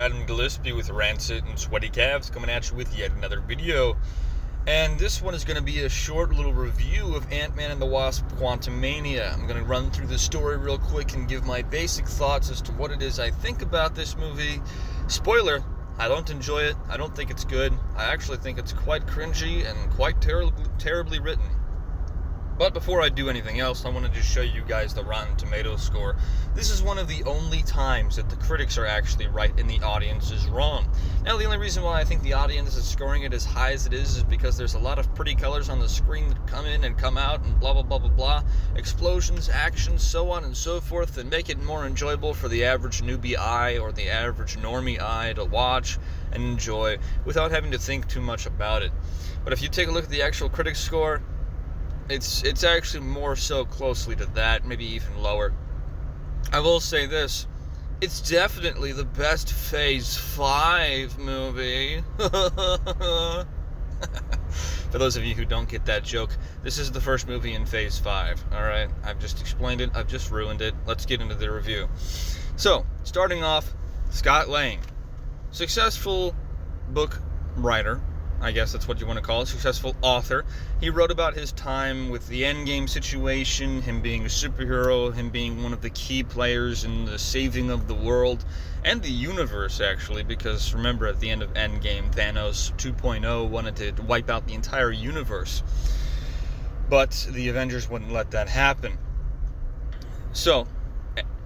Adam Gillespie with Rancid and Sweaty Calves coming at you with yet another video. And this one is going to be a short little review of Antman and the Wasp quantumania. I'm going to run through the story real quick and give my basic thoughts as to what it is I think about this movie. Spoiler, I don't enjoy it. I don't think it's good. I actually think it's quite cringy and quite terribly written. But before I do anything else, I want to just show you guys the Rotten Tomatoes score. This is one of the only times that the critics are actually right and the audience is wrong. Now, the only reason why I think the audience is scoring it as high as it is because there's a lot of pretty colors on the screen that come in and come out and blah, blah, blah, blah, blah. Explosions, action, so on and so forth, that make it more enjoyable for the average newbie eye or the average normie eye to watch and enjoy without having to think too much about it. But if you take a look at the actual critics score, it's actually more so closely to that, maybe even lower. I will say this, it's definitely the best Phase 5 movie. For those of you who don't get that joke, this is the first movie in Phase 5, alright? I've just explained it, I've just ruined it. Let's get into the review. So, starting off, Scott Lang. Successful book writer, I guess that's what you want to call it, successful author. He wrote about his time with the Endgame situation, him being a superhero, him being one of the key players in the saving of the world, and the universe, actually, because remember, at the end of Endgame, Thanos 2.0 wanted to wipe out the entire universe. But the Avengers wouldn't let that happen. So,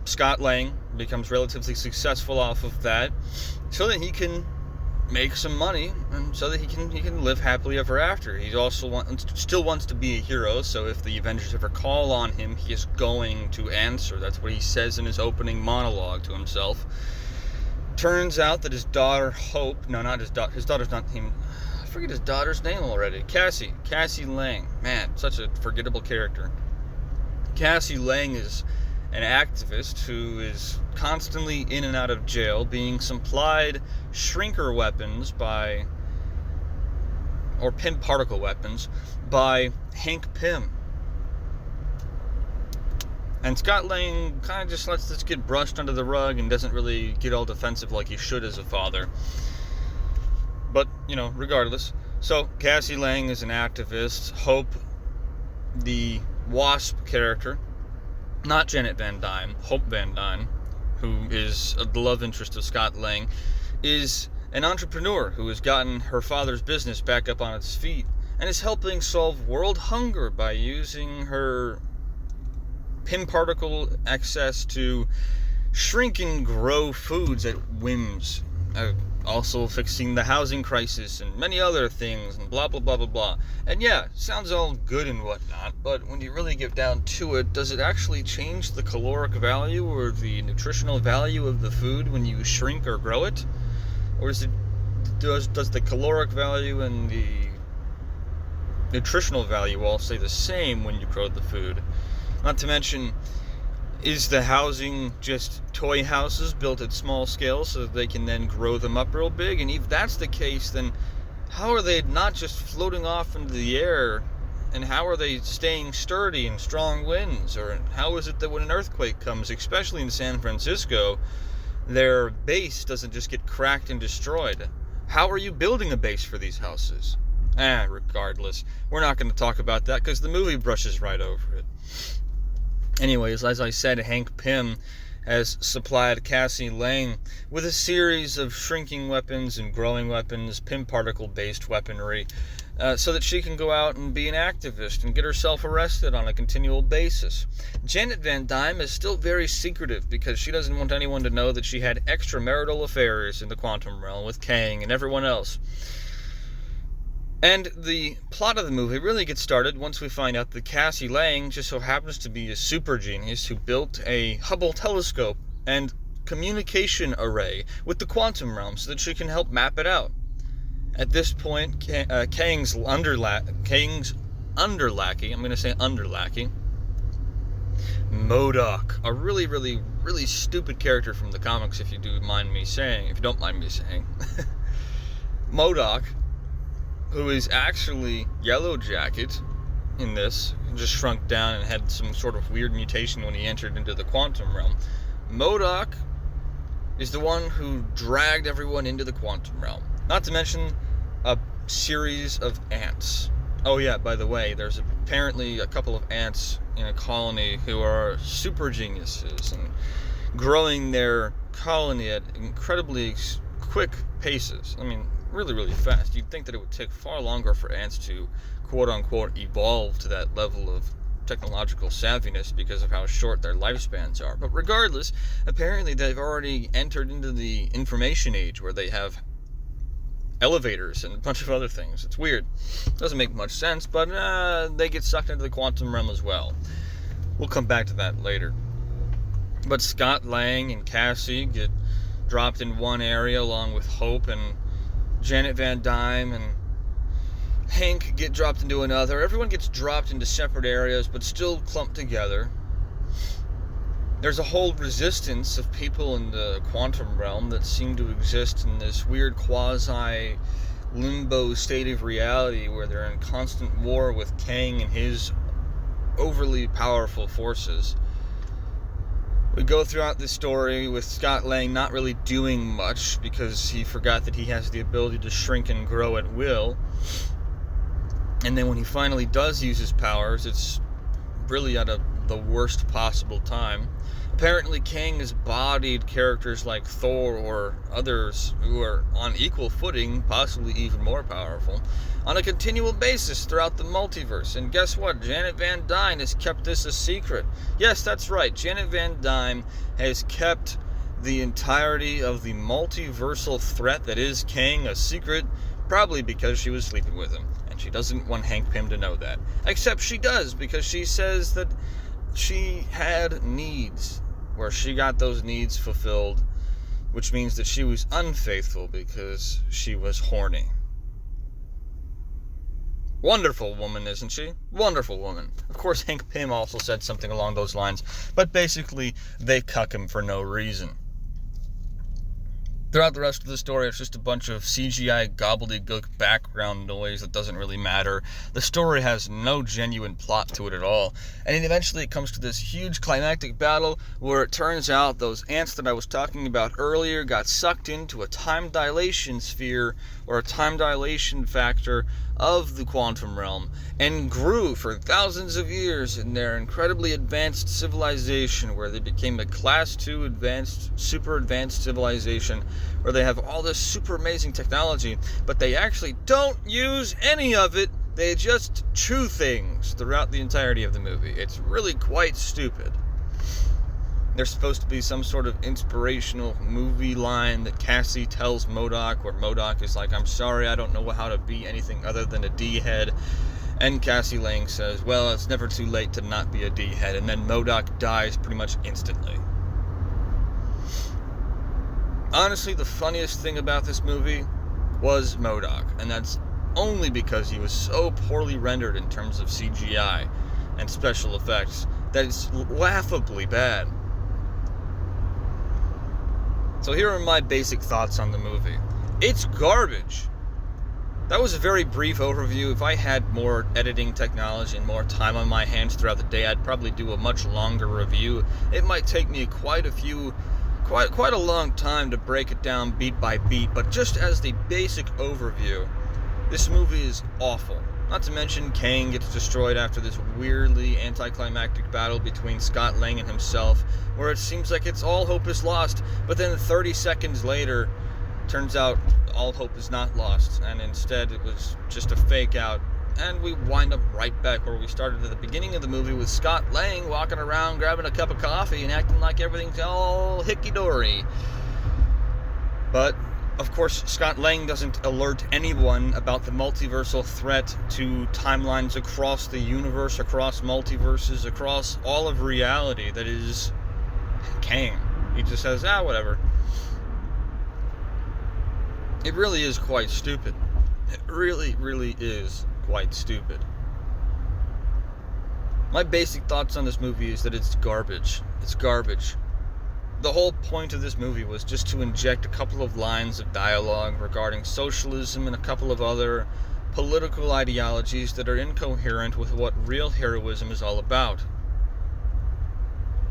Scott Lang becomes relatively successful off of that, so that he can make some money, and so that he can live happily ever after. He also still wants to be a hero, so if the Avengers ever call on him, he is going to answer. That's what he says in his opening monologue to himself. Turns out that his daughter Hope, no, not his daughter, his daughter's not him, I forget his daughter's name already. Cassie Lang. Man, such a forgettable character. Cassie Lang is an activist who is constantly in and out of jail, being supplied shrinker weapons or pin particle weapons by Hank Pym. And Scott Lang kind of just lets this get brushed under the rug and doesn't really get all defensive like he should as a father. But, regardless. So, Cassie Lang is an activist. Hope, the Wasp character, not Janet Van Dyne, Hope Van Dyne, who is the love interest of Scott Lang, is an entrepreneur who has gotten her father's business back up on its feet and is helping solve world hunger by using her pin particle access to shrink and grow foods at whims. Also fixing the housing crisis and many other things and blah, blah, blah, blah, blah. And yeah, sounds all good and whatnot, but when you really get down to it, does it actually change the caloric value or the nutritional value of the food when you shrink or grow it? Or does the caloric value and the nutritional value all stay the same when you grow the food? Not to mention, is the housing just toy houses built at small scale so that they can then grow them up real big? And if that's the case, then how are they not just floating off into the air? And how are they staying sturdy in strong winds? Or how is it that when an earthquake comes, especially in San Francisco, their base doesn't just get cracked and destroyed? How are you building a base for these houses? Regardless, we're not going to talk about that because the movie brushes right over it. Anyways, as I said, Hank Pym has supplied Cassie Lang with a series of shrinking weapons and growing weapons, pin particle-based weaponry, so that she can go out and be an activist and get herself arrested on a continual basis. Janet Van Dyne is still very secretive because she doesn't want anyone to know that she had extramarital affairs in the quantum realm with Kang and everyone else. And the plot of the movie really gets started once we find out that Cassie Lang just so happens to be a super genius who built a Hubble telescope and communication array with the quantum realm so that she can help map it out. At this point, Kang's underlackey, I'm going to say underlackey, MODOK, a really, really, really stupid character from the comics, if you don't mind me saying, MODOK, who is actually Yellow Jacket in this, just shrunk down and had some sort of weird mutation when he entered into the quantum realm. MODOK is the one who dragged everyone into the quantum realm. Not to mention a series of ants. Oh yeah, by the way, there's apparently a couple of ants in a colony who are super geniuses and growing their colony at incredibly quick paces. I mean, really, really fast. You'd think that it would take far longer for ants to, quote-unquote, evolve to that level of technological savviness because of how short their lifespans are. But regardless, apparently they've already entered into the information age where they have elevators and a bunch of other things. It's weird. Doesn't make much sense, but they get sucked into the quantum realm as well. We'll come back to that later. But Scott Lang and Cassie get dropped in one area along with Hope, and Janet Van Dyne and Hank get dropped into another. Everyone gets dropped into separate areas, but still clumped together. There's a whole resistance of people in the quantum realm that seem to exist in this weird quasi-limbo state of reality where they're in constant war with Kang and his overly powerful forces. We go throughout this story with Scott Lang not really doing much because he forgot that he has the ability to shrink and grow at will. And then when he finally does use his powers, it's really at the worst possible time. Apparently, Kang has bodied characters like Thor or others who are on equal footing, possibly even more powerful, on a continual basis throughout the multiverse. And guess what? Janet Van Dyne has kept this a secret. Yes, that's right. Janet Van Dyne has kept the entirety of the multiversal threat that is Kang a secret, probably because she was sleeping with him. And she doesn't want Hank Pym to know that. Except she does, because she says that she had needs, where she got those needs fulfilled, which means that she was unfaithful because she was horny. Wonderful woman, isn't she? Wonderful woman. Of course, Hank Pym also said something along those lines, but basically, they cuck him for no reason. Throughout the rest of the story, it's just a bunch of CGI gobbledygook background noise that doesn't really matter. The story has no genuine plot to it at all. And then eventually it comes to this huge climactic battle where it turns out those ants that I was talking about earlier got sucked into a time dilation sphere, or a time dilation factor, of the quantum realm, and grew for thousands of years in their incredibly advanced civilization, where they became a class 2 super advanced civilization, where they have all this super amazing technology, but they actually don't use any of it. They just chew things throughout the entirety of the movie. It's really quite stupid. There's supposed to be some sort of inspirational movie line that Cassie tells MODOK, where MODOK is like, "I'm sorry, I don't know how to be anything other than a D-head." And Cassie Lang says, "Well, it's never too late to not be a D-head." And then MODOK dies pretty much instantly. Honestly, the funniest thing about this movie was MODOK, and that's only because he was so poorly rendered in terms of CGI and special effects that it's laughably bad. So here are my basic thoughts on the movie. It's garbage. That was a very brief overview. If I had more editing technology and more time on my hands throughout the day, I'd probably do a much longer review. It might take me quite a long time to break it down beat by beat, but just as the basic overview, this movie is awful. Not to mention, Kang gets destroyed after this weirdly anticlimactic battle between Scott Lang and himself, where it seems like it's all hope is lost, but then 30 seconds later, turns out all hope is not lost, and instead it was just a fake out, and we wind up right back where we started at the beginning of the movie with Scott Lang walking around grabbing a cup of coffee and acting like everything's all hicky-dory. But of course, Scott Lang doesn't alert anyone about the multiversal threat to timelines across the universe, across multiverses, across all of reality that is Kang. He just says, whatever. It really is quite stupid. It really, really is quite stupid. My basic thoughts on this movie is that it's garbage. It's garbage. The whole point of this movie was just to inject a couple of lines of dialogue regarding socialism and a couple of other political ideologies that are incoherent with what real heroism is all about.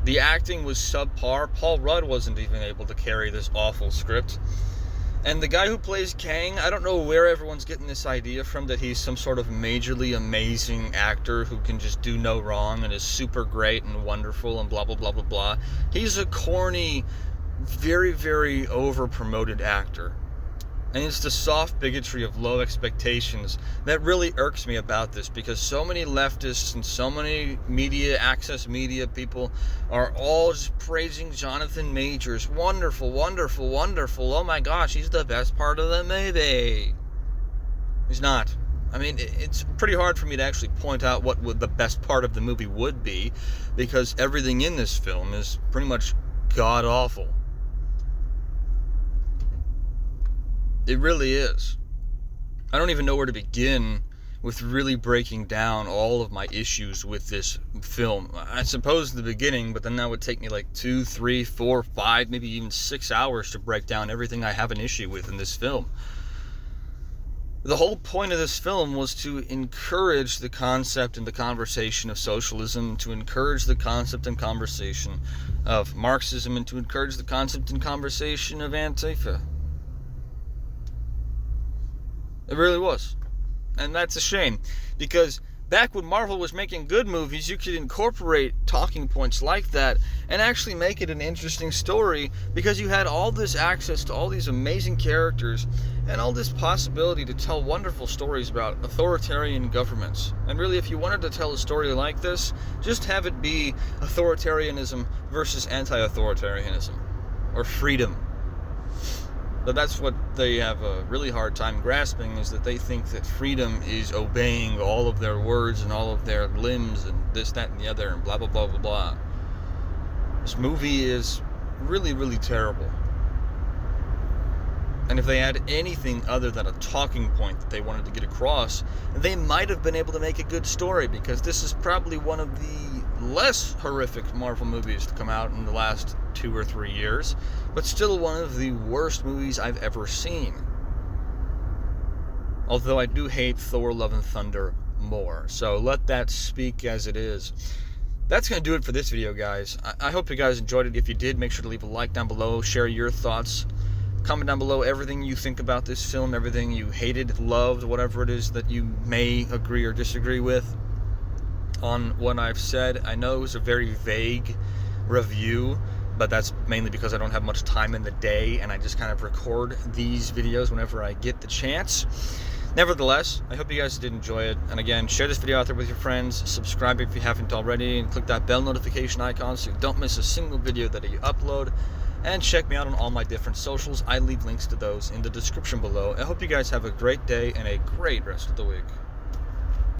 The acting was subpar. Paul Rudd wasn't even able to carry this awful script. And the guy who plays Kang, I don't know where everyone's getting this idea from, that he's some sort of majorly amazing actor who can just do no wrong and is super great and wonderful and blah, blah, blah, blah, blah. He's a corny, very, very over-promoted actor. And it's the soft bigotry of low expectations that really irks me about this, because so many leftists and so many access media people are all just praising Jonathan Majors. Wonderful, wonderful, wonderful. Oh my gosh, he's the best part of the movie. He's not. I mean, it's pretty hard for me to actually point out what the best part of the movie would be, because everything in this film is pretty much god-awful. It really is. I don't even know where to begin with really breaking down all of my issues with this film. I suppose the beginning, but then that would take me like 2, 3, 4, 5, maybe even 6 hours to break down everything I have an issue with in this film. The whole point of this film was to encourage the concept and the conversation of socialism, to encourage the concept and conversation of Marxism, and to encourage the concept and conversation of Antifa. It really was. And that's a shame, because back when Marvel was making good movies, you could incorporate talking points like that and actually make it an interesting story, because you had all this access to all these amazing characters and all this possibility to tell wonderful stories about authoritarian governments. And really, if you wanted to tell a story like this, just have it be authoritarianism versus anti-authoritarianism, or freedom. But that's what they have a really hard time grasping, is that they think that freedom is obeying all of their words and all of their limbs and this, that, and the other, and blah, blah, blah, blah, blah. This movie is really, really terrible. And if they had anything other than a talking point that they wanted to get across, they might have been able to make a good story, because this is probably one of the less horrific Marvel movies to come out in the last 2 or 3 years, but still one of the worst movies I've ever seen. Although I do hate Thor: Love and Thunder more, so let that speak as it is. That's going to do it for this video, guys. I hope you guys enjoyed it. If you did, make sure to leave a like down below, share your thoughts, comment down below everything you think about this film, everything you hated, loved, whatever it is that you may agree or disagree with on what I've said. I know it was a very vague review, but that's mainly because I don't have much time in the day and I just kind of record these videos whenever I get the chance. Nevertheless, I hope you guys did enjoy it. And again, share this video out there with your friends, subscribe if you haven't already, and click that bell notification icon so you don't miss a single video that I upload. And check me out on all my different socials. I leave links to those in the description below. I hope you guys have a great day and a great rest of the week.